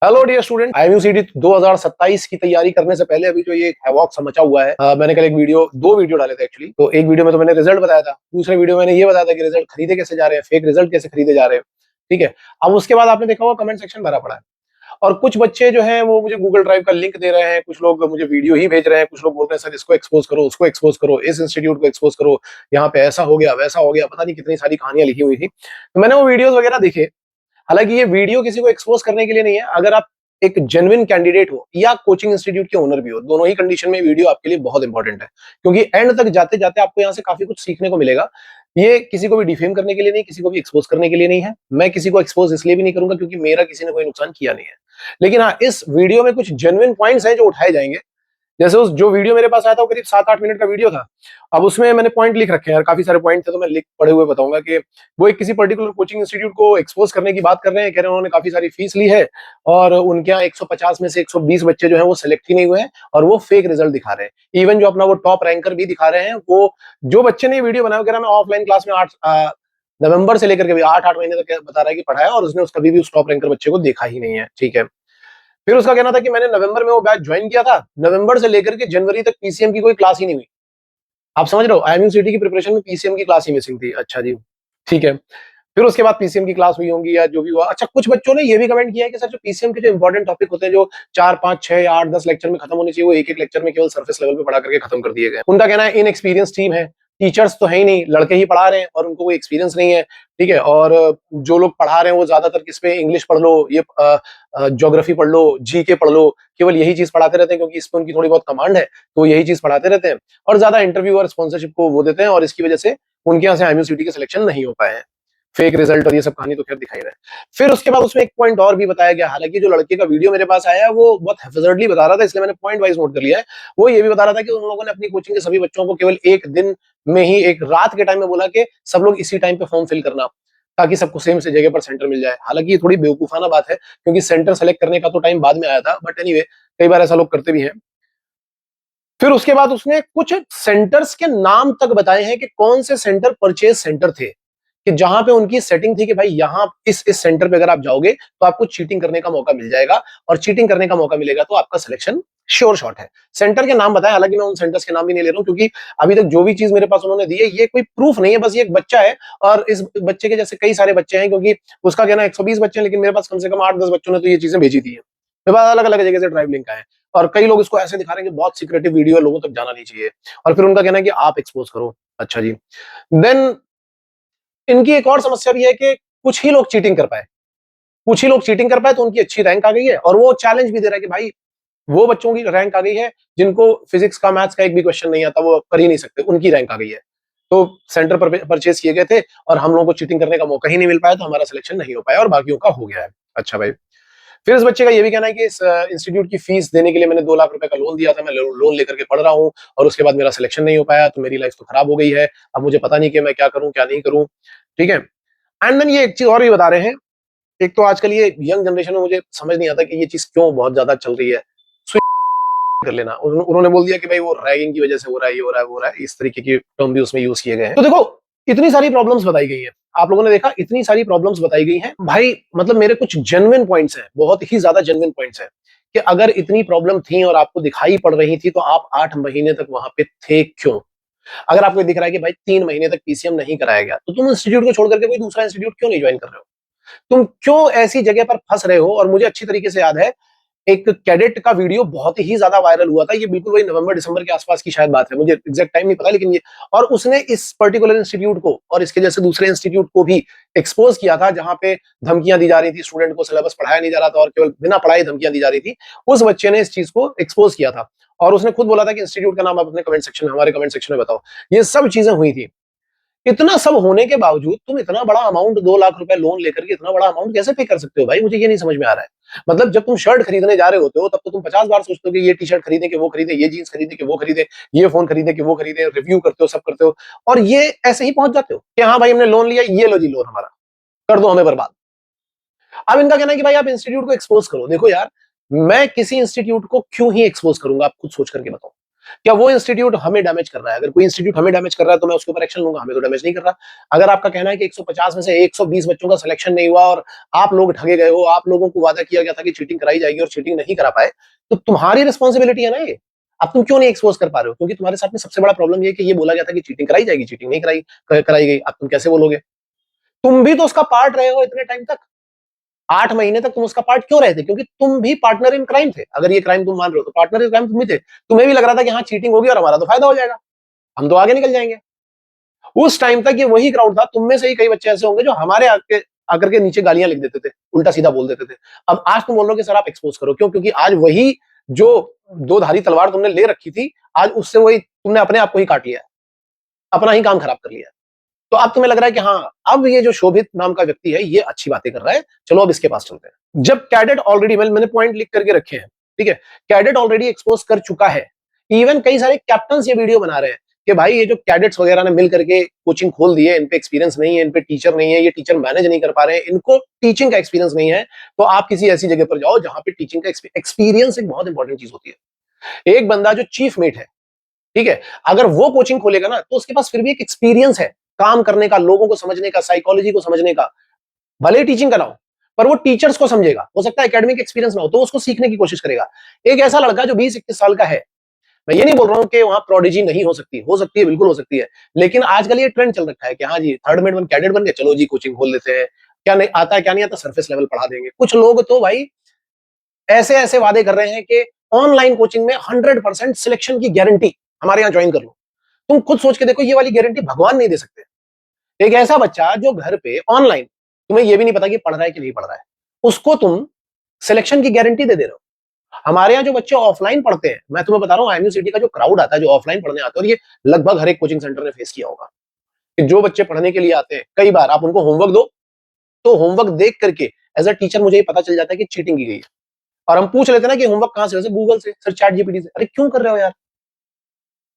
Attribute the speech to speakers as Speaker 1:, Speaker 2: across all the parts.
Speaker 1: Hello dear student, IMUCD 2027 की तैयारी करने से पहले अभी जो ये हैवॉक सा मचा हुआ है, मैंने कल दो वीडियो डाले थे एक्चुअली। तो एक वीडियो में तो मैंने रिजल्ट बताया था, दूसरे वीडियो में मैंने ये बताया था कि रिजल्ट खरीदे कैसे जा रहे हैं, फेक रिजल्ट कैसे खरीदे जा रहे हैं। ठीक है। अब उसके बाद आपने देखा होगा कमेंट सेक्शन भरा पड़ा है, और कुछ बच्चे जो हैं वो मुझे गूगल ड्राइव का लिंक दे रहे हैं, कुछ लोग मुझे वीडियो ही भेज रहे हैं, कुछ लोग बोल रहे हैं सर इसको एक्सपोज करो, उसको एक्सपोज करो, इस इंस्टीट्यूट को एक्सपोज करो, यहाँ पे ऐसा हो गया वैसा हो गया, पता नहीं कितनी सारी कहानियां लिखी हुई थी। तो मैंने वो वीडियोस वगैरह देखे। हालांकि ये वीडियो किसी को एक्सपोज करने के लिए नहीं है। अगर आप एक जेन्युइन कैंडिडेट हो या कोचिंग इंस्टीट्यूट के ओनर भी हो, दोनों ही कंडीशन में वीडियो आपके लिए बहुत इंपॉर्टेंट है, क्योंकि एंड तक जाते जाते आपको यहाँ से काफी कुछ सीखने को मिलेगा। ये किसी को भी डिफेम करने के लिए नहीं, किसी को भी एक्सपोज करने के लिए नहीं है। मैं किसी को एक्सपोज इसलिए भी नहीं करूंगा क्योंकि मेरा किसी ने कोई नुकसान किया नहीं है। लेकिन हाँ, इस वीडियो में कुछ जेन्युइन पॉइंट्स हैं जो उठाए जाएंगे। जैसे उस जो वीडियो मेरे पास आया था वो करीब 7-8 मिनट का वीडियो था। अब उसमें मैंने पॉइंट लिख रखे हैं यार, काफी सारे पॉइंट थे, तो मैं लिख पढ़े हुए बताऊंगा कि वो एक किसी पर्टिकुलर कोचिंग इंस्टीट्यूट को एक्सपोज करने की बात कर रहे हैं। कह रहे हैं उन्होंने काफी सारी फीस ली है और उनके यहाँ 150 में से 120 बच्चे जो हैं वो सिलेक्ट ही नहीं हुए हैं, और वो फेक रिजल्ट दिखा रहे हैं। इवन जो अपना वो टॉप रैंकर भी दिखा रहे हैं, वो जो बच्चे ने वीडियो बनाया, कह रहा मैं ऑफलाइन क्लास में 8 नवंबर से लेकर के भी 8-8 महीने तक बता रहा है कि पढ़ाया, और उसने कभी भी उस टॉप रैंकर बच्चे को देखा ही नहीं है। ठीक है। फिर उसका कहना था कि मैंने नवंबर में वो बैच ज्वाइन किया था, नवंबर से लेकर के जनवरी तक पीसीएम की कोई क्लास ही नहीं हुई। आप समझ रहे हो, IMUCD की प्रिपरेशन में पीसीएम की क्लास ही मिसिंग थी। अच्छा जी, ठीक है। फिर उसके बाद पीसीएम की क्लास हुई होंगी या जो भी हुआ। अच्छा, कुछ बच्चों ने ये भी कमेंट किया है कि सर जो पीसीएम के जो इंपॉर्टेंट टॉपिक होते हैं, जो 4-5-6 या 8-10 लेक्चर में खत्म होने चाहिए, वो एक एक लेक्चर में केवल सरफेस लेवल पे पढ़ा करके खत्म कर दिए गए। उनका कहना है इनएक्सपीरियंस टीम है, टीचर्स तो है ही नहीं, लड़के ही पढ़ा रहे हैं और उनको कोई एक्सपीरियंस नहीं है। ठीक है। और जो लोग पढ़ा रहे हैं वो ज्यादातर किस पे, इंग्लिश पढ़ लो, ये ज्योग्राफी पढ़ लो, जीके पढ़ लो, केवल यही चीज पढ़ाते रहते हैं क्योंकि इस पे उनकी थोड़ी बहुत कमांड है, तो यही चीज पढ़ाते रहते हैं। और ज्यादा इंटरव्यू और स्पॉन्सरशिप को वो देते हैं, और इसकी वजह से उनके यहाँ से IMUCD के सिलेक्शन नहीं हो पाए हैं। फेक रिजल्ट और ये सब कहानी तो खैर दिखाई रहा है। फिर उसके बाद उसमें एक पॉइंट और भी बताया गया, हालांकि जो लड़के का वीडियो मेरे पास आया है वो बहुत हैफजर्डली बता रहा था, इसलिए मैंने पॉइंट वाइज नोट कर लिया है। वो ये भी बता रहा था कि उन लोगों ने अपनी कोचिंग के सभी बच्चों को केवल एक दिन में ही, एक रात के टाइम में बोला कि सब लोग इसी टाइम पे फॉर्म फिल करना, ताकि सबको सेम से जगह पर सेंटर मिल जाए। हालांकि ये थोड़ी बेवकूफाना बात है, क्योंकि सेंटर सेलेक्ट करने का तो टाइम बाद में आया था, बट एनीवे कई बार ऐसा लोग करते भी हैं। फिर उसके बाद उसने कुछ सेंटर्स के नाम तक बताए हैं कि कौन से सेंटर परचेज सेंटर थे, कि जहां पे उनकी सेटिंग थी कि भाई यहां इस सेंटर पे अगर आप जाओगे तो आपको चीटिंग करने का मौका मिल जाएगा, और चीटिंग करने का मौका मिलेगा तो आपका सिलेक्शन श्योर शॉट है। सेंटर के नाम बताया, हालांकि मैं उन सेंटर्स के नाम भी नहीं ले रहा हूं, क्योंकि अभी तक जो भी चीज मेरे पास उन्होंने दी है ये कोई प्रूफ नहीं है, बस ये एक बच्चा है, और इस बच्चे के जैसे कई सारे बच्चे हैं, क्योंकि उसका कहना 120 बच्चे हैं, लेकिन मेरे पास कम से कम 8-10 बच्चों ने तो ये चीजें भेजी थी। मेरे पास अलग अलग जगह से ड्राइव लिंक आए, और कई लोग इसको ऐसे दिखा रहे हैं कि बहुत सीक्रेटिव वीडियो है, लोगों तक जाना नहीं चाहिए, और फिर उनका कहना है कि आप एक्सपोज करो। अच्छा जी। देन इनकी एक और समस्या भी है कि कुछ ही लोग चीटिंग कर पाए, कुछ ही लोग चीटिंग कर पाए तो उनकी अच्छी रैंक आ गई है, और वो चैलेंज भी दे रहा है कि भाई वो बच्चों की रैंक आ गई है जिनको फिजिक्स का, मैथ्स का एक भी क्वेश्चन नहीं आता, वो कर ही नहीं सकते, उनकी रैंक आ गई है। तो सेंटर पर परचेज किए गए थे और हम लोगों को चीटिंग करने का मौका ही नहीं मिल पाया, तो हमारा सिलेक्शन नहीं हो पाया और बाकियों का हो गया है। अच्छा भाई। फिर इस बच्चे का ये भी कहना है कि इस इंस्टीट्यूट की फीस देने के लिए मैंने 2 लाख रुपए का लोन दिया था, मैं लोन लेकर के पढ़ रहा हूँ, और उसके बाद मेरा सिलेक्शन नहीं हो पाया, तो मेरी लाइफ तो खराब हो गई है। अब मुझे पता नहीं कि मैं क्या करूं क्या नहीं करूं। ठीक है। एंड देन ये एक चीज और भी बता रहे हैं। एक तो आजकल ये यंग जनरेशन में मुझे समझ नहीं आता कि ये चीज क्यों बहुत ज्यादा चल रही है, कर लेना। उन्होंने बोल दिया कि भाई वो रैगिंग की वजह से हो रहा है, ये हो रहा है, वो हो रहा है, इस तरीके की टर्म भी उसमें यूज किए गए हैं। तो देखो, इतनी सारी प्रॉब्लम्स बताई गई है, आप लोगों ने देखा, इतनी सारी प्रॉब्लम्स बताई गई हैं भाई। मतलब मेरे कुछ जेन्युइन पॉइंट्स हैं, बहुत ही ज्यादा जेन्युइन पॉइंट्स हैं, कि अगर इतनी प्रॉब्लम थी और आपको दिखाई पड़ रही थी तो आप 8 महीने तक वहां पे थे क्यों? अगर आपको दिख रहा है कि भाई 3 महीने तक पीसीएम नहीं कराया गया, तो तुम इंस्टीट्यूट को छोड़ करके कोई दूसरा इंस्टीट्यूट क्यों नहीं ज्वाइन कर रहे हो? तुम क्यों ऐसी जगह पर फंस रहे हो? और मुझे अच्छी तरीके से याद है, एक कैडेट का वीडियो बहुत ही ज्यादा वायरल हुआ था, ये बिल्कुल वही नवंबर दिसंबर के आसपास की शायद बात है, मुझे एग्जैक्ट टाइम नहीं पता, लेकिन ये, और उसने इस पर्टिकुलर इंस्टीट्यूट को और इसके जैसे दूसरे इंस्टीट्यूट को भी एक्सपोज किया था, जहां पे धमकियां दी जा रही थी, स्टूडेंट को सिलेबस पढ़ाया नहीं जा रहा था और केवल बिना पढ़ाई धमकियां दी जा रही थी। उस बच्चे ने इस चीज को एक्सपोज किया था, और उसने खुद बोला था कि इंस्टीट्यूट का नाम आप अपने कमेंट सेक्शन में, हमारे कमेंट सेक्शन में बताओ। ये सब चीजें हुई थी। इतना सब होने के बावजूद तुम इतना बड़ा अमाउंट, 2 लाख रुपए लोन लेकर के इतना बड़ा अमाउंट कैसे पे कर सकते हो भाई? मुझे ये नहीं समझ में आ रहा है। मतलब जब तुम शर्ट खरीदने जा रहे होते हो, तब तो तुम 50 बार सोचते हो कि ये टी शर्ट खरीदे कि वो खरीदे, ये जीन्स खरीदे कि वो खरीदे, ये फोन खरीदे कि वो खरीदे, रिव्यू करते हो, सब करते हो, और ये ऐसे ही पहुंच जाते हो कि हाँ भाई हमने लोन लिया, ये लो जी लोन हमारा, कर दो हमें बर्बाद। अब इनका कहना है कि भाई आप इंस्टीट्यूट को एक्सपोज करो। देखो यार, मैं किसी इंस्टीट्यूट को क्यों ही एक्सपोज करूंगा, आप खुद सोच करके बताओ। क्या वो इंस्टीट्यूट हमें डैमेज कर रहा है? अगर कोई इंस्टीट्यूट हमें डैमेज कर रहा है तो मैं उसके ऊपर एक्शन लूंगा, हमें तो डैमेज नहीं कर रहा। अगर आपका कहना है कि 150 में से 120 बच्चों का सिलेक्शन नहीं हुआ और आप लोग ठगे गए हो, आप लोगों को वादा किया गया था कि चीटिंग कराई जाएगी और चीटिंग नहीं करा पाए, तो तुम्हारी रिस्पॉन्सिबिलिटी है ना ये। अब तुम क्यों नहीं एक्सपोज कर पा रहे हो? क्योंकि तुम्हारे साथ में सबसे बड़ा प्रॉब्लम ये है कि ये बोला गया था कि चीटिंग कराई जाएगी, चीटिंग नहीं कराई गई। अब तुम कैसे बोलोगे? तुम भी तो उसका पार्ट रहे हो इतने टाइम तक। 8 महीने तक तुम उसका पार्ट क्यों रहे थे? क्योंकि तुम भी पार्टनर इन क्राइम थे। अगर ये क्राइम तुम मान रहे हो तो पार्टनर इन क्राइम तुम भी थे। तुम्हें भी लग रहा था कि हाँ चीटिंग होगी और हमारा तो फायदा हो जाएगा, हम तो आगे निकल जाएंगे। उस टाइम तक ये वही क्राउड था। तुम में से ही कई बच्चे ऐसे होंगे जो हमारे आके आकर के नीचे गालियां लिख देते थे, उल्टा सीधा बोल देते थे। अब आज तुम बोल रहे हो कि सर आप एक्सपोज करो, क्यों? क्योंकि आज वही जो दो धारी तलवार तुमने ले रखी थी, आज उससे वही तुमने अपने आप को ही काट लिया, अपना ही काम खराब कर लिया। तो अब तुम्हें लग रहा है कि हाँ, अब ये जो शोभित नाम का व्यक्ति है ये अच्छी बातें कर रहा है, चलो अब इसके पास चलते हैं। जब कैडेट ऑलरेडी, मैंने पॉइंट लिख करके रखे हैं, ठीक है, कैडेट ऑलरेडी एक्सपोज कर चुका है। इवन कई सारे कैप्टन ये वीडियो बना रहे हैं कि भाई ये जो कैडेट्स वगैरह ने मिल करके कोचिंग खोल दी है, इन पे एक्सपीरियंस नहीं है, इन पे टीचर नहीं है, ये टीचर मैनेज नहीं कर पा रहे हैं, इनको टीचिंग का एक्सपीरियंस नहीं है, तो आप किसी ऐसी जगह पर जाओ जहां पे टीचिंग का एक्सपीरियंस एक बहुत इंपॉर्टेंट चीज होती है। एक बंदा जो चीफ मेट है, ठीक है, अगर वो कोचिंग खोलेगा ना तो उसके पास फिर भी एक एक्सपीरियंस है काम करने का, लोगों को समझने का, साइकोलॉजी को समझने का। भले ही टीचिंग का ना हो, पर वो टीचर्स को समझेगा। हो सकता है एकेडमिक एक्सपीरियंस ना हो तो उसको सीखने की कोशिश करेगा। एक ऐसा लड़का जो 20-21 साल का है, मैं ये नहीं बोल रहा हूं कि वहां प्रोडिजी नहीं हो सकती है, बिल्कुल हो सकती है। लेकिन आजकल ये ट्रेंड चल रखा है कि हाँ जी थर्ड मेट बन कैडेट बन के चलो जी कोचिंग खोल लेते हैं, क्या नहीं आता है क्या नहीं आता सरफेस लेवल पढ़ा देंगे। कुछ लोग तो भाई ऐसे ऐसे वादे कर रहे हैं कि ऑनलाइन कोचिंग में 100% सिलेक्शन की गारंटी, हमारे यहाँ ज्वाइन कर लो। तुम खुद सोच के देखो, ये वाली गारंटी भगवान नहीं दे सकते। एक ऐसा बच्चा जो घर पे ऑनलाइन, तुम्हें ये भी नहीं पता कि पढ़ रहा है कि नहीं पढ़ रहा है, उसको तुम सिलेक्शन की गारंटी दे रहे हो। हमारे यहाँ जो बच्चे ऑफलाइन पढ़ते हैं, मैं तुम्हें बता रहा हूँ आईएमयू सिटी का जो क्राउड आता है जो ऑफलाइन पढ़ने आते हैं, और ये लगभग हर एक कोचिंग सेंटर ने फेस किया होगा कि जो बच्चे पढ़ने के लिए आते हैं, कई बार आप उनको होमवर्क दो तो होमवर्क देख करके एज अ टीचर मुझे पता चल जाता है कि चीटिंग की गई है। और हम पूछ लेते हैं ना कि होमवर्क कहां से, गूगल से, सर चैट जीपीटी से। अरे क्यों कर रहे हो यार?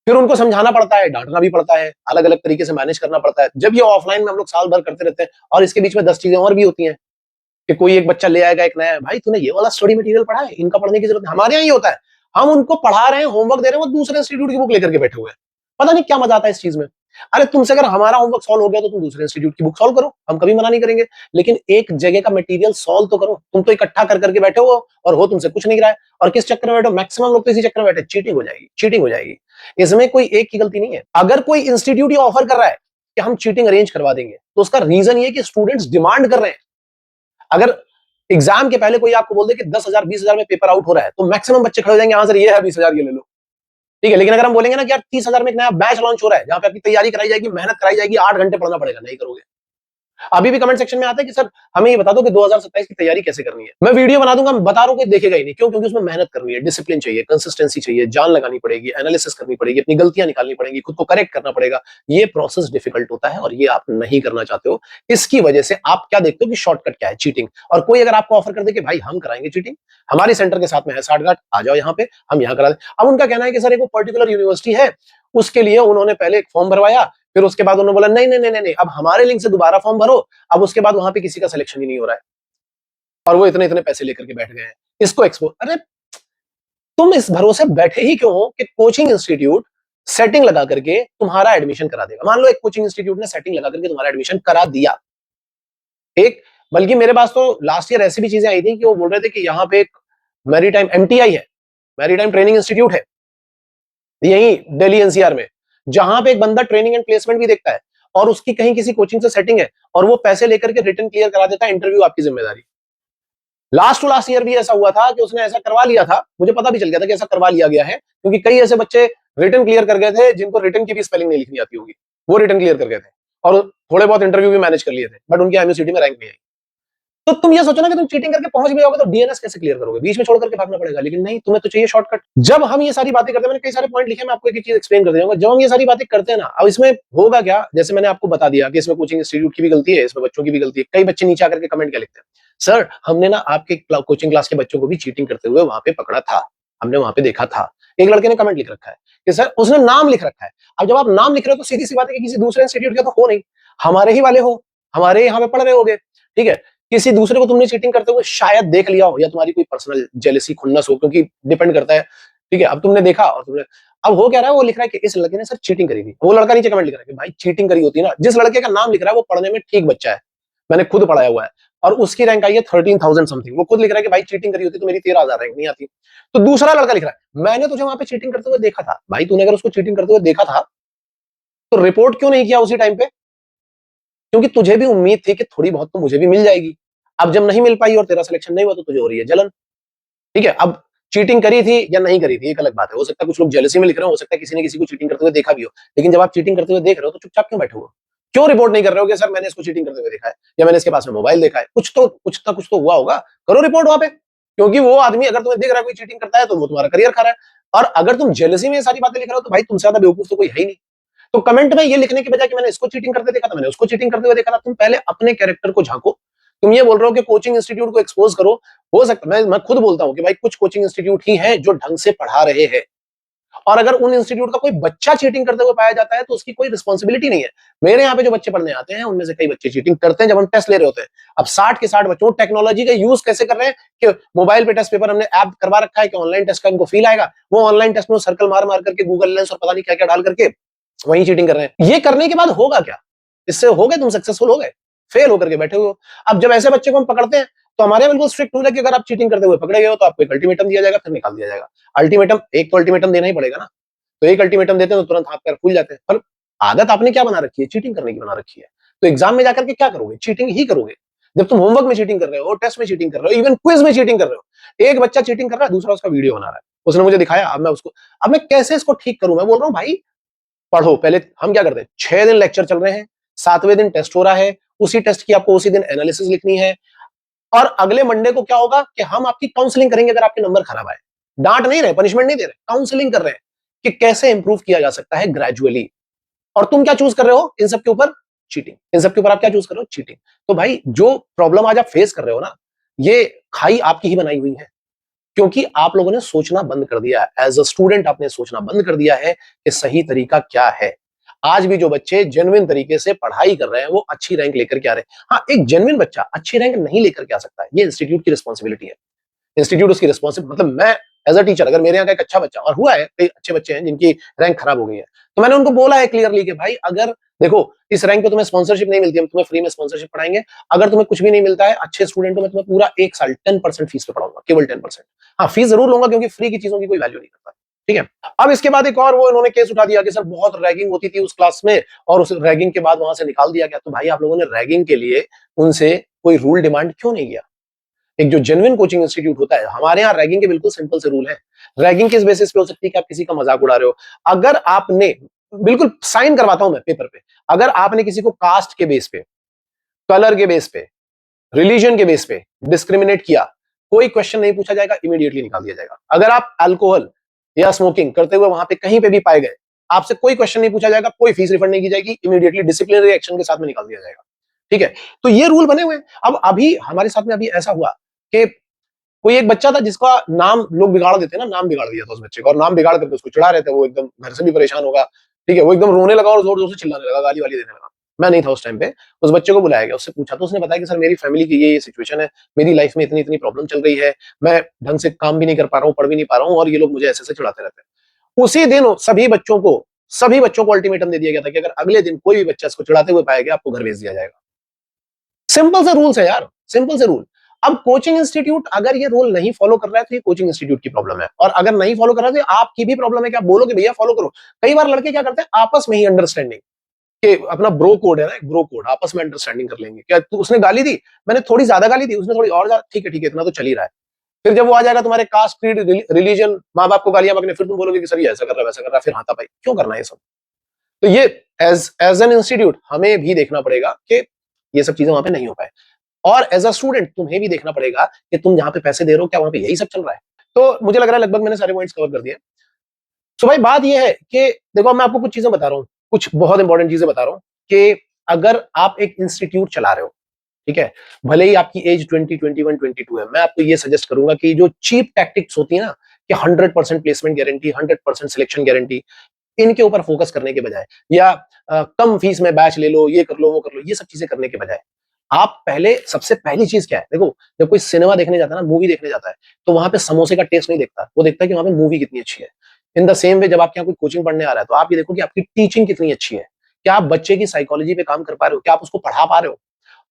Speaker 1: फिर उनको समझाना पड़ता है, डांटना भी पड़ता है, अलग अलग तरीके से मैनेज करना पड़ता है। जब ये ऑफलाइन में हम लोग साल भर करते रहते हैं और इसके बीच में 10 चीजें और भी होती हैं कि कोई एक बच्चा ले आएगा एक नया, भाई तूने ये वाला स्टडी मटेरियल पढ़ा है, इनका पढ़ने की जरूरत है। हमारे यहाँ ही होता है, हम उनको पढ़ा रहे हैं, होमवर्क दे रहे हैं, वो दूसरे इंस्टीट्यूट की बुक लेकर के बैठे हुए हैं। पता नहीं क्या मजा आता है इस चीज में। अरे तुमसे अगर हमारा होमवर्क सॉल्व हो गया तो तुम दूसरे इंस्टीट्यूट की बुक सॉल्व करो, हम कभी मना नहीं करेंगे। लेकिन एक जगह का मटेरियल सॉल्व तो करो। तुम तो इकट्ठा कर करके बैठे हो और हो तुमसे कुछ नहीं रहा है। और किस चक्कर में बैठो? मैक्सिमम लोग तो इसी चक्कर में बैठे, चीटिंग हो जाएगी, चीटिंग हो जाएगी। इसमें कोई एक की गलती नहीं है। अगर कोई इंस्टीट्यूट ये ऑफर कर रहा है कि हम चीटिंग अरेंज करवा देंगे, तो उसका रीजन ये कि स्टूडेंट्स डिमांड कर रहे हैं। अगर एग्जाम के पहले कोई आपको बोल दे कि 10,000 20,000 में पेपर आउट हो रहा है, तो मैक्सिमम बच्चे खड़े हो जाएंगे, हाँ सर ये है 20,000 ये ले लो, ठीक है। लेकिन अगर हम बोलेंगे ना कि यार 30,000 में एक नया बैच लॉन्च हो रहा है जहां पे आपकी तैयारी कराई जाएगी, मेहनत कराई जाएगी, 8 घंटे पढ़ना पड़ेगा, नहीं करोगे। अभी भी कमेंट सेक्शन में आता है कि सर हमें ये बता दो कि 2027 की तैयारी कैसे करनी है। मैं वीडियो बना दूंगा, मैं बता रहा हूं, कोई देखेगा ही नहीं। क्यों? क्योंकि उसमें मेहनत करनी है, डिसिप्लिन चाहिए, कंसिस्टेंसी चाहिए, जान लगानी पड़ेगी, एनालिसिस करनी पड़ेगी, अपनी गलतियां निकालनी पड़ेगी, खुद को करेक्ट करना पड़ेगा। ये प्रोसेस डिफिकल्ट होता है और ये आप नहीं करना चाहते हो। इसकी वजह से आप क्या देखते हो कि शॉर्टकट क्या है? चीटिंग। और कोई अगर आपको ऑफर कर दे कि भाई हम कराएंगे चीटिंग, हमारे सेंटर के साथ में है 60 आ जाओ यहाँ पे, हम यहाँ करा दें। अब उनका कहना है कि सर एक वो पर्टिकुलर यूनिवर्सिटी है, उसके लिए उन्होंने पहले एक फॉर्म भरवाया, फिर उसके बाद उन्होंने बोला नहीं नहीं नहीं नहीं, अब हमारे लिंक से दोबारा फॉर्म भरो। अब उसके बाद वहां पे किसी का सिलेक्शन ही नहीं हो रहा है और वो इतने इतने पैसे लेकर के बैठ गए हैं। इसको एक्सपोज, अरे तुम इस भरोसे बैठे ही क्यों हो कि कोचिंग इंस्टीट्यूट सेटिंग लगा करके तुम्हारा एडमिशन करा देगा? मान लो एक कोचिंग इंस्टीट्यूट ने सेटिंग लगा करके तुम्हारा एडमिशन करा दिया। एक, बल्कि मेरे पास तो लास्ट ईयर ऐसी भी चीजें आई थी कि वो बोल रहे थे कि यहाँ पे एक मैरीटाइम एमटीआई है, मैरीटाइम ट्रेनिंग इंस्टीट्यूट है यही दिल्ली एनसीआर में, जहां पे एक बंदा ट्रेनिंग एंड प्लेसमेंट भी देखता है और उसकी कहीं किसी कोचिंग से सेटिंग है और वो पैसे लेकर के रिटर्न क्लियर करा देता है, इंटरव्यू आपकी जिम्मेदारी। लास्ट टू लास्ट ईयर भी ऐसा हुआ था कि उसने ऐसा करवा लिया था, मुझे पता भी चल गया था कि ऐसा करवा लिया गया है, क्योंकि कई ऐसे बच्चे रिटर्न क्लियर कर गए थे जिनको रिटर्न की भी स्पेलिंग नहीं लिखनी आती होगी, वो रिटर्न क्लियर कर गए थे और थोड़े बहुत इंटरव्यू भी मैनेज कर लिए थे, बट उनकी एमयूसिटी में रैंक नहीं आई। तो तुम ये सोचो ना कि तुम चीटिंग करके पहुंच भी जाओगे तो डीएनएस कैसे क्लियर करोगे? बीच में छोड़ करके भागना पड़ेगा। लेकिन नहीं, तुम्हें तो चाहिए शॉर्टकट। जब हम ये सारी बातें करते हैं, मैंने कई सारे पॉइंट लिखे, मैं आपको एक एक चीज एक्सप्लेन कर दूंगा। जब हम ये सारी बातें करते हैं ना, अब इसमें होगा क्या, जैसे मैंने आपको बता दिया कि इसमें कोचिंग इंस्टीट्यूट की भी गलती है, इसमें बच्चों की भी गलती है। कई बच्चे नीचे आकर के कमेंट क्या लिखते हैं, सर हमने ना आपके कोचिंग क्लास के बच्चों को भी चीटिंग करते हुए वहां पे पकड़ा था, हमने वहां पे देखा था। एक लड़के ने कमेंट लिख रखा है कि सर उसने नाम लिख रखा है। अब जब आप नाम लिख रहे हो तो सीधी सी बात है कि किसी दूसरे इंस्टीट्यूट के तो हो नहीं, हमारे ही वाले हो, हमारे यहाँ पे पढ़ रहे होगे, ठीक है। किसी दूसरे को तुमने चीटिंग करते हुए शायद देख लिया हो, या तुम्हारी कोई पर्सनल जेलसी खुन्नस हो, क्योंकि डिपेंड करता है ठीक है, अब तुमने देखा और तुमने, अब हो क्या रहा है, वो लिख रहा है कि इस लड़के ने सर चीटिंग करी थी। वो लड़का नीचे कमेंट लिख रहा है कि भाई चीटिंग करी होती है ना, जिस लड़के का नाम लिख रहा है वो पढ़ने में ठीक बच्चा है, मैंने खुद पढ़ाया हुआ है, और उसकी रैंक आई है 13,000 समथिंग, वो खुद लिख रहा है कि भाई चीटिंग करी होती तो मेरी 13,000 रैंक नहीं आती। तो दूसरा लड़का लिख रहा है मैंने तुझे वहां पे चीटिंग करते हुए देखा था। भाई तूने अगर उसको चीटिंग करते हुए देखा था तो रिपोर्ट क्यों नहीं किया उसी टाइम पे? क्योंकि तुझे भी उम्मीद थी कि थोड़ी बहुत तो मुझे भी मिल जाएगी। अब जब नहीं मिल पाई और तेरा सिलेक्शन नहीं हुआ तो तुझे हो रही है जलन। ठीक है, अब चीटिंग करी थी या नहीं करी थी एक अलग बात है, हो सकता है कुछ लोग जेलसी में लिख रहे हो सकता है किसी ने किसी को चीटिंग करते हुए देखा भी हो, लेकिन जब आप चीटिंग करते हुए देख रहे हो तो चुपचाप क्यों बैठे हो? क्यों रिपोर्ट नहीं कर रहे हो कि सर मैंने इसको चीटिंग करते हुए देखा है या मैंने इसके पास में मोबाइल देखा है? कुछ तो हुआ होगा, करो रिपोर्ट वहां पे। क्योंकि वो आदमी अगर तुम्हें दिख रहा है कोई चीटिंग करता है तो वो तुम्हारा करियर खा रहा है, और अगर तुम जेलसी में ये सारी बातें लिख रहे हो तो भाई तुमसे ज्यादा बेवकूफ तो कोई है ही नहीं। तो कमेंट में ये लिखने की बजाय कि मैंने इसको चीटिंग करते देखा था, मैंने उसको चीटिंग करते हुए देखा था, तुम पहले अपने कैरेक्टर को झांको। तुम ये बोल रहे हो कि कोचिंग इंस्टीट्यूट को एक्सपोज करो, हो सकता मैं खुद बोलता हूं कि भाई कुछ कोचिंग इंस्टीट्यूट ही हैं जो ढंग से पढ़ा रहे हैं, और अगर उन इंस्टीट्यूट का कोई बच्चा चीटिंग करते हुए पाया जाता है तो उसकी कोई रिस्पॉन्सिबिलिटी नहीं है। मेरे यहाँ पे जो बच्चे पढ़ने आते हैं उनमें से कई बच्चे चीटिंग करते हैं जब हम टेस्ट ले रहे होते हैं। अब 60 के 60 बच्चों टेक्नोलॉजी का यूज कैसे कर रहे हैं कि मोबाइल पे टेस्ट पेपर हमने ऐप करवा रखा है कि ऑनलाइन टेस्ट का इनको फील आएगा, वो ऑनलाइन टेस्ट में सर्कल मार मार करके गूगल लेंस और पता नहीं क्या क्या डाल करके वहीं चीटिंग कर रहे हैं। ये करने के बाद होगा क्या? इससे हो गए तुम सक्सेसफुल हो गए, फेल होकर के बैठे हुए हो। अब जब ऐसे बच्चे को हम पकड़ते हैं तो हमारे बिल्कुल स्ट्रिक्ट रूल है कि अगर आप चीटिंग करते हुए पकड़े गए हो तो आपको एक अल्टीमेटम दिया जाएगा, फिर निकाल दिया जाएगा। अल्टीमेटम, एक तो अल्टीमेटम देना ही पड़ेगा ना, तो एक अल्टीमेटम देते हैं तो तुरंत हाथ पैर फूल जाते हैं। पर आदत आपने क्या बना रखी है? चीटिंग करने की बना रखी है। तो एग्जाम में जाकर के क्या करोगे? चीटिंग ही करोगे। जब तुम होमवर्क में चीटिंग कर रहे हो, टेस्ट में चीटिंग कर रहे हो, इवन क्विज में चीटिंग कर रहे हो, एक बच्चा चीटिंग कर रहा है, दूसरा उसका वीडियो बना रहा है, उसने मुझे दिखाया, अब मैं कैसे इसको ठीक करूं? मैं बोल रहा हूं भाई पढ़ो। पहले हम क्या करते हैं, 6 दिन लेक्चर चल रहे हैं, 7वें दिन टेस्ट हो रहा है, उसी टेस्ट की आपको उसी दिन एनालिसिस लिखनी है, और अगले मंडे को क्या होगा कि हम आपकी काउंसलिंग करेंगे अगर आपके नंबर खराब आए। डांट नहीं रहे, पनिशमेंट नहीं दे रहे, काउंसलिंग कर रहे हैं कि कैसे इंप्रूव किया जा सकता है ग्रेजुअली। और तुम क्या चूज कर रहे हो इन सब के ऊपर? चीटिंग। इन सब के ऊपर आप क्या चूज कर रहे हो? चीटिंग। तो भाई जो प्रॉब्लम आज आप फेस कर रहे हो ना, ये खाई आपकी ही बनाई हुई है, क्योंकि आप लोगों ने सोचना बंद कर दिया है। एज अ स्टूडेंट आपने सोचना बंद कर दिया है कि सही तरीका क्या है। आज भी जो बच्चे जेन्युइन तरीके से पढ़ाई कर रहे हैं वो अच्छी रैंक लेकर के आ रहे हैं। हाँ, एक जेन्युइन बच्चा अच्छी रैंक नहीं लेकर के आ सकता है, ये इंस्टीट्यूट की रिस्पॉन्सिबिलिटी है। इंस्टीट्यूट उसकी रिस्पॉन्सिबिलिटी, मतलब मैं एज अ टीचर, अगर मेरे यहाँ का एक अच्छा बच्चा, और हुआ है कई अच्छे बच्चे हैं जिनकी रैंक खराब हो गई है, तो मैंने उनको बोला है क्लियरली कि भाई अगर देखो इस रैंक पे तुम्हें स्पॉन्सरशिप नहीं मिलती, हम तुम्हें फ्री में स्पॉन्सरशिप पढ़ाएंगे। अगर तुम्हें कुछ भी नहीं मिलता है, अच्छे स्टूडेंट हो, मैं तुम्हें पूरा 1 साल 10% फीस पे पढ़ाऊंगा, केवल 10%। हाँ, फीस जरूर लूंगा क्योंकि फ्री की चीजों की कोई वैल्यू नहीं करता। ठीक है, अब इसके बाद एक और वो इन्होंने केस उठा दिया कि सर बहुत रैगिंग होती थी उस क्लास में और उस रैगिंग के बाद वहां से निकाल दिया गया। तो भाई आप लोगों ने रैगिंग के लिए उनसे कोई रूल डिमांड क्यों नहीं किया? एक जो जेन्युइन कोचिंग इंस्टीट्यूट होता है, हमारे यहाँ रैगिंग के बिल्कुल सिंपल से रूल है। रैगिंग किस बेसिस पे हो सकती है कि आप किसी का मजाक उड़ा रहे हो? अगर आपने, बिल्कुल साइन करवाता हूं मैं पेपर पे, अगर आपने किसी को कास्ट के बेस पे, कलर के बेस पे, रिलीजन के बेस पे डिस्क्रिमिनेट किया, कोई क्वेश्चन नहीं पूछा जाएगा, इमीडिएटली निकाल दिया जाएगा। अगर आप अल्कोहल या स्मोकिंग करते हुए वहां पे कहीं पे भी पाए गए, आपसे कोई क्वेश्चन नहीं पूछा जाएगा, कोई फीस रिफंड नहीं की जाएगी, इमीडिएटली डिसिप्लिनरी एक्शन के साथ में निकाल दिया जाएगा। ठीक है, तो ये रूल बने हुए हैं। अब अभी हमारे साथ में अभी ऐसा हुआ कि कोई एक बच्चा था जिसका नाम लोग बिगाड़ देते हैं ना, नाम बिगाड़ दिया था उस बच्चे का, और नाम बिगाड़ करके उसको चिढ़ा रहे थे, वो एकदम घर से भी परेशान होगा। ठीक है, वो एकदम रोने लगा और जोर जोर से चिल्लाने लगा, गाली वाली देने लगा। मैं नहीं था उस टाइम पे। उस बच्चे को बुलाया गया, उससे पूछा तो उसने बताया कि सर मेरी फैमिली की ये सिचुएशन है, मेरी लाइफ में इतनी इतनी प्रॉब्लम चल रही है, मैं ढंग से काम भी नहीं कर पा रहा हूँ, पढ़ भी नहीं पा रहा हूँ, और ये लोग मुझे ऐसे ऐसे चिढ़ाते रहते हैं। उसी दिन सभी बच्चों को अल्टीमेटम दे दिया गया था कि अगर अगले दिन कोई भी बच्चा इसको चिढ़ाते हुए पाएगा आपको घर भेज दिया जाएगा। सिंपल से रूल्स है यार, सिंपल से रूल। अब कोचिंग इंस्टीट्यूट अगर ये रूल नहीं फॉलो कर रहा है तो ये कोचिंग इंस्टीट्यूट की प्रॉब्लम है, और अगर नहीं फॉलो कर रहा है तो आपकी भी प्रॉब्लम है कि आप बोलोगे भैया फॉलो करो। कई बार लड़के क्या करते हैं आपस में ही अंडरस्टैंडिंग कि अपना ब्रो कोड है ना, एक ब्रो कोड, आपस में अंडरस्टैंडिंग कर लेंगे। क्या तू, उसने गाली दी, मैंने थोड़ी ज्यादा गाली दी, उसने थोड़ी और ज्यादा, ठीक है इतना तो चल ही रहा है। फिर जब वो आ जाएगा तुम्हारे कास्ट, क्रीड, रिलीजन, माँ बाप को गालियां बकने, फिर तुम बोलोगे कि सर ये ऐसा कर रहा है वैसा कर रहा है, फिर हाथापाई क्यों करना है ये सब? तो ये एज एज एन इंस्टीट्यूट हमें भी देखना पड़ेगा कि ये सब चीजें वहां पे नहीं हो पाए, और एज अ स्टूडेंट तुम्हें भी देखना पड़ेगा कि तुम जहां पे पैसे दे रहे हो क्या वहां पे यही सब चल रहा है। तो मुझे लग रहा है लगभग मैंने सारे पॉइंट्स कवर कर दिए। तो भाई बात ये है कि देखो मैं आपको कुछ चीजें बता रहा हूँ, कुछ बहुत इंपॉर्टेंट चीजें बता रहा हूँ कि अगर आप एक इंस्टीट्यूट चला रहे हो, ठीक है, भले ही आपकी एज 20, 21, 22 है, मैं आपको ये सजेस्ट करूंगा कि जो चीप टैक्टिक्स होती है ना कि 100% प्लेसमेंट गारंटी, 100% सिलेक्शन गारंटी, इनके ऊपर फोकस करने के बजाय, या कम फीस में बैच ले लो, ये कर लो वो कर लो, ये सब चीजें करने के बजाय आप पहले, सबसे पहली चीज क्या है, देखो जब कोई सिनेमा देखने जाता है ना, मूवी देखने जाता है, तो वहां पे समोसे का टेस्ट नहीं देखता, वो देखता है कि वहां पे मूवी कितनी अच्छी है। इन द सेम वे जब आपके यहाँ कोई कोचिंग पढ़ने आ रहा है, तो आप ये देखो कि आपकी टीचिंग कितनी अच्छी है, क्या आप बच्चे की साइकोलॉजी पे काम कर पा रहे हो, क्या आप उसको पढ़ा पा रहे हो।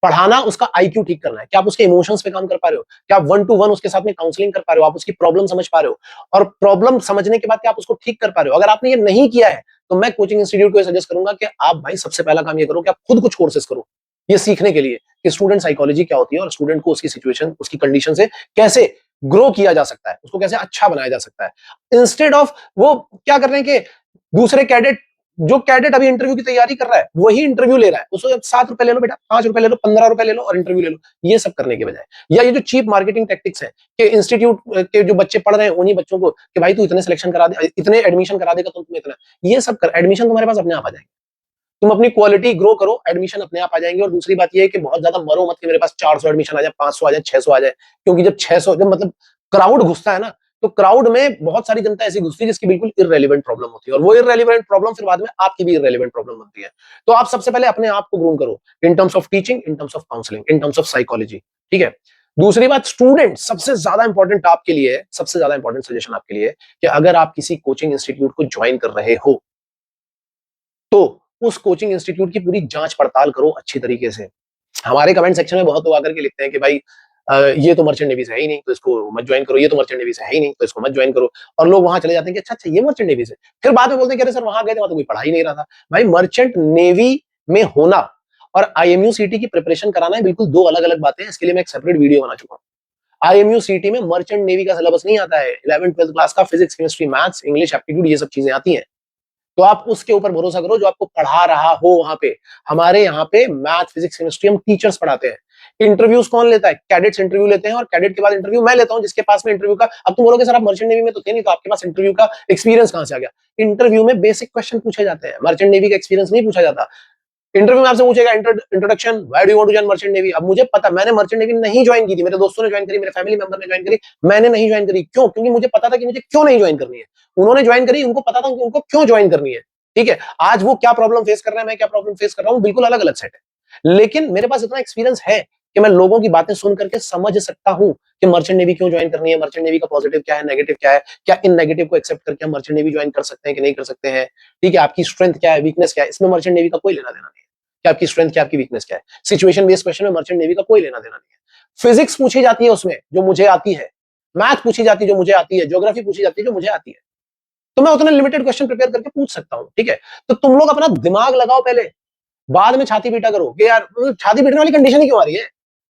Speaker 1: पढ़ाना उसका आईक्यू ठीक करना है, क्या आप उसके इमोशंस पे काम कर पा रहे हो, क्या आप 1 to 1 उसके साथ में काउंसलिंग कर पा रहे हो, आप उसकी प्रॉब्लम समझ पा रहे हो, और प्रॉब्लम समझने के बाद क्या आप उसको ठीक कर पा रहे हो। अगर आपने ये नहीं किया है, तो मैं कोचिंग इंस्टीट्यूट को सजेस्ट करूंगा कि आप भाई सबसे पहला काम ये करो कि आप खुद कुछ कोर्सेज करो, ये सीखने के लिए कि स्टूडेंट साइकोलॉजी क्या होती है और स्टूडेंट को उसकी सिचुएशन, उसकी कंडीशन से कैसे ग्रो किया जा सकता है, उसको कैसे अच्छा बनाया जा सकता है। इंस्टेड ऑफ वो क्या कर रहे हैं कि दूसरे कैडेट, जो कैडेट अभी इंटरव्यू की तैयारी कर रहा है वही इंटरव्यू ले रहा है, उसको 7 रुपए ले लो बेटा, 5 रुपए ले लो, 15 रुपए ले लो और इंटरव्यू ले लो, ये सब करने के बजाय, या ये जो चीप मार्केटिंग टैक्टिक्स है कि इंस्टीट्यूट के जो बच्चे पढ़ रहे हैं उन्हीं बच्चों को कि भाई तू इतने सिलेक्शन करा दे, इतने एडमिशन करा देगा तो तुम्हें इतना, ये सब कर, एडमिशन तुम्हारे पास अपने आप आ जाएंगे। तुम अपनी क्वालिटी ग्रो करो, एडमिशन अपने आप आ जाएंगे। और दूसरी बात ये है कि बहुत ज्यादा मरो मत कि मेरे पास 400 एडमिशन आ जाए, 500 आ जाए, 600 आ जाए, क्योंकि जब 600, जब मतलब क्राउड घुसता है ना, तो क्राउड में बहुत सारी जनता ऐसी घुसती है जिसकी बिल्कुल इररेलेवेंट प्रॉब्लम होती है, और वो इररेलेवेंट प्रॉब्लम फिर बाद में आपकी भी इररेलेवेंट प्रॉब्लम बनती है। तो आप सबसे पहले अपने आप को ग्रूम करो, in terms of teaching, in terms of counselling, in terms of psychology, ठीक है। दूसरी बात, स्टूडेंट सबसे ज्यादा इंपॉर्टेंट आपके लिए है, सबसे ज्यादा इंपॉर्टेंट सजेशन आपके लिए है कि अगर आप किसी कोचिंग इंस्टीट्यूट को ज्वाइन कर रहे हो, तो उस कोचिंग इंस्टीट्यूट की पूरी जांच पड़ताल करो अच्छी तरीके से। हमारे कमेंट सेक्शन में बहुत लोग आकर के लिखते हैं कि भाई ये तो मर्चेंट नेवी से है ही नहीं तो इसको मत ज्वाइन करो, ये तो मर्चेंट नेवी से है ही नहीं तो इसको मत ज्वाइन करो, और लोग वहां चले जाते हैं कि अच्छा अच्छा ये मर्चेंट नेवी से, फिर बाद में बोलते हैं कि अरे सर वहां गए थे वहां तो कोई पढ़ा ही नहीं रहा था। भाई मर्चेंट नेवी में होना और आईएमयू सीटी की प्रिपरेशन कराना है बिल्कुल दो अलग अलग बातें हैं। इसके लिए मैं एक सेपरेट वीडियो बना चुका हूँ। आईएमयू सीटी में मर्चेंट नेवी का सिलेबस नहीं आता है, 11th 12th क्लास का physics chemistry maths English aptitude ये सब चीजें आती हैं, तो आप उसके ऊपर भरोसा करो जो आपको पढ़ा रहा हो वहां पे। हमारे यहाँ पे मैथ फिजिक्स केमिस्ट्री हम टीचर्स पढ़ाते हैं। इंटरव्यूज कौन लेता है? कैडेट्स इंटरव्यू लेते हैं, और कैडेट के बाद इंटरव्यू मैं लेता हूं, जिसके पास में इंटरव्यू का, अब तुम बोलोगे सर आप मर्चेंट नेवी में तो थे नहीं तो आपके पास इंटरव्यू का एक्सपीरियंस कहां से आ गया? इंटरव्यू में बेसिक क्वेश्चन पूछे जाते हैं, मर्चेंट नेवी का एक्सपीरियंस नहीं पूछा जाता। इंटरव्यू में आपसे पूछेगा introduction, why do you want to join merchant navy. अब मुझे पता, मैंने मर्चेंट नेवी नहीं ज्वाइन की थी, मेरे दोस्तों ने ज्वाइन करी, मेरे फैमिली मेंबर ने ज्वाइन करी, मैंने नहीं ज्वाइन करी। क्यों? क्योंकि मुझे पता था कि मुझे क्यों नहीं ज्वाइन करनी है। उन्होंने ज्वाइन करी, उनको पता था कि उनको क्यों ज्वाइन करनी है। ठीक है, आज वो क्या प्रॉब्लम फेस कर रहे हैं, मैं क्या प्रॉब्लम फेस कर रहा हूँ, बिल्कुल अलग अलग सेट है, लेकिन मेरे पास इतना एक्सपीरियंस है कि मैं लोगों की बातें सुन करके समझ सकता हूं कि मर्चेंट नेवी क्यों ज्वाइन करनी है, मर्चेंट नेवी का पॉजिटिव क्या है, नेगेटिव क्या है, क्या इन नेगेटिव को एक्सेप्ट करके हम मर्चेंट नेवी ज्वाइन कर सकते हैं कि नहीं कर सकते हैं। ठीक है, आपकी स्ट्रेंथ क्या है, वीकनेस क्या है, इसमें मर्चेंट नेवी का कोई लेना देना नहीं है कि आपकी स्ट्रेंथ क्या, आपकी वीकनेस क्या है। सिचुएशन बेस्ड क्वेश्चन में मर्चेंट नेवी का कोई लेना देना नहीं है। फिजिक्स पूछी जाती है उसमें जो मुझे आती है, मैथ पूछी जाती है जो मुझे आती है, ज्योग्राफी पूछी जाती है जो मुझे आती है, तो मैं उतने लिमिटेड क्वेश्चन प्रिपेयर करके पूछ सकता हूं। ठीक है, तो तुम लोग अपना दिमाग लगाओ पहले, बाद में छाती पीटा करो कि यार छाती पीटने वाली कंडीशन ही क्यों आ रही है।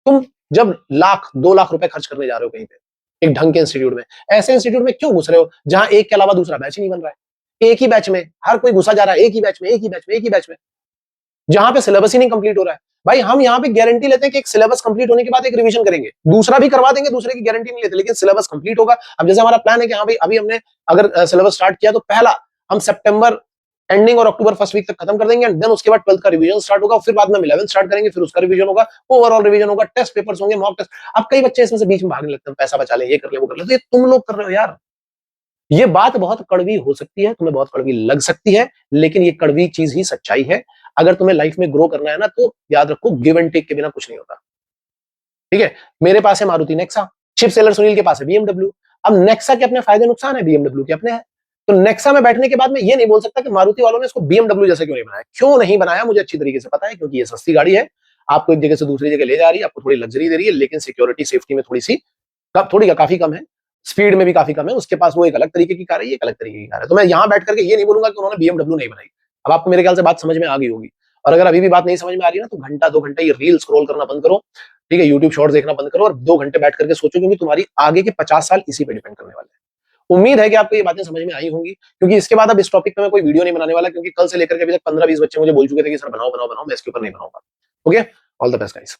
Speaker 1: तुम जब 1 लाख 2 लाख रुपए खर्च करने जा रहे हो कहीं पे एक ढंग के इंस्टीट्यूट में, ऐसे इंस्टीट्यूट में क्यों घुस रहे हो जहां एक के अलावा दूसरा बैच ही नहीं बन रहा है। एक ही बैच में हर कोई घुसा जा रहा है, एक ही बैच में, एक ही बैच में, एक ही बैच में, जहां पे सिलेबस ही नहीं कंप्लीट हो रहा है। भाई हम यहाँ पे गारंटी लेते हैं कि एक सिलेबस कंप्लीट होने के बाद एक रिवीजन करेंगे, दूसरा भी करवा देंगे, दूसरे की गारंटी नहीं लेते, लेकिन सिलेबस कंप्लीट होगा। अब जैसे हमारा प्लान है कि हाँ भाई अभी हमने अगर सिलेबस स्टार्ट किया तो पहला हम सितंबर एंडिंग और अक्टूबर फर्स्ट वीक तक खत्म कर देंगे, एंड देन उसके बाद 12th का रिवीजन स्टार्ट होगा, फिर बाद में 11th स्टार्ट करेंगे, फिर उसका रिवीजन होगा, ओवरऑल रिवीजन होगा, टेस्ट पेपर्स होंगे, मॉक टेस्ट। अब कई बच्चे इसमें से बीच में भागने लगते हैं, पैसा बचा ले, ये कर ले, वो कर ले, तो ये तुम लोग कर रहे हो यार। ये बात बहुत कड़वी हो सकती है, तुम्हें बहुत कड़वी लग सकती है, लेकिन ये कड़वी चीज ही सच्चाई है। अगर तुम्हें लाइफ में ग्रो करना है ना, तो याद रखो गिव एंड टेक के बिना कुछ नहीं होता। ठीक है, मेरे पास है Maruti Nexa, chip seller Sunil के पास है बीएमडब्ल्यू। अब नेक्सा के अपने फायदे नुकसान है, बीएमडब्ल्यू के अपने हैं। तो नेक्सा में बैठने के बाद में ये नहीं बोल सकता कि मारुति वालों ने इसको बीएमडब्ल्यू जैसे क्यों नहीं बनाया। क्यों नहीं बनाया मुझे अच्छी तरीके से पता है, क्योंकि ये सस्ती गाड़ी है, आपको एक जगह से दूसरी जगह ले जा रही है, आपको थोड़ी लग्जरी दे रही है, लेकिन सिक्योरिटी सेफ्टी में थोड़ी सी थोड़ी काफी कम है, स्पीड में भी काफी कम है। उसके पास वो एक अलग तरीके की कार है, ये एक अलग तरीके की कार है। तो मैं यहां बैठ करके ये नहीं बोलूंगा कि उन्होंने बीएमडब्ल्यू नहीं बनाई। अब आपको मेरे ख्याल से बात समझ में आ गई होगी, और अगर अभी भी बात नहीं समझ में आ रही है ना, तो घंटा 2 घंटा ये रील स्क्रॉल करना बंद करो, ठीक है, यूट्यूब शॉर्ट देखना बंद करो, और 2 घंटे बैठ करके सोचो, क्योंकि तुम्हारी आगे के 50 साल इसी पे डिपेंड करने वाले हैं। उम्मीद है कि आपको ये बातें समझ में आई होंगी, क्योंकि इसके बाद अब इस टॉपिक पे मैं कोई वीडियो नहीं बनाने वाला, क्योंकि कल से लेकर के अभी तक 15-20 बच्चे मुझे बोल चुके थे कि सर बनाओ बनाओ बनाओ, मैं इसके ऊपर नहीं बनाऊंगा। Okay, all the best guys.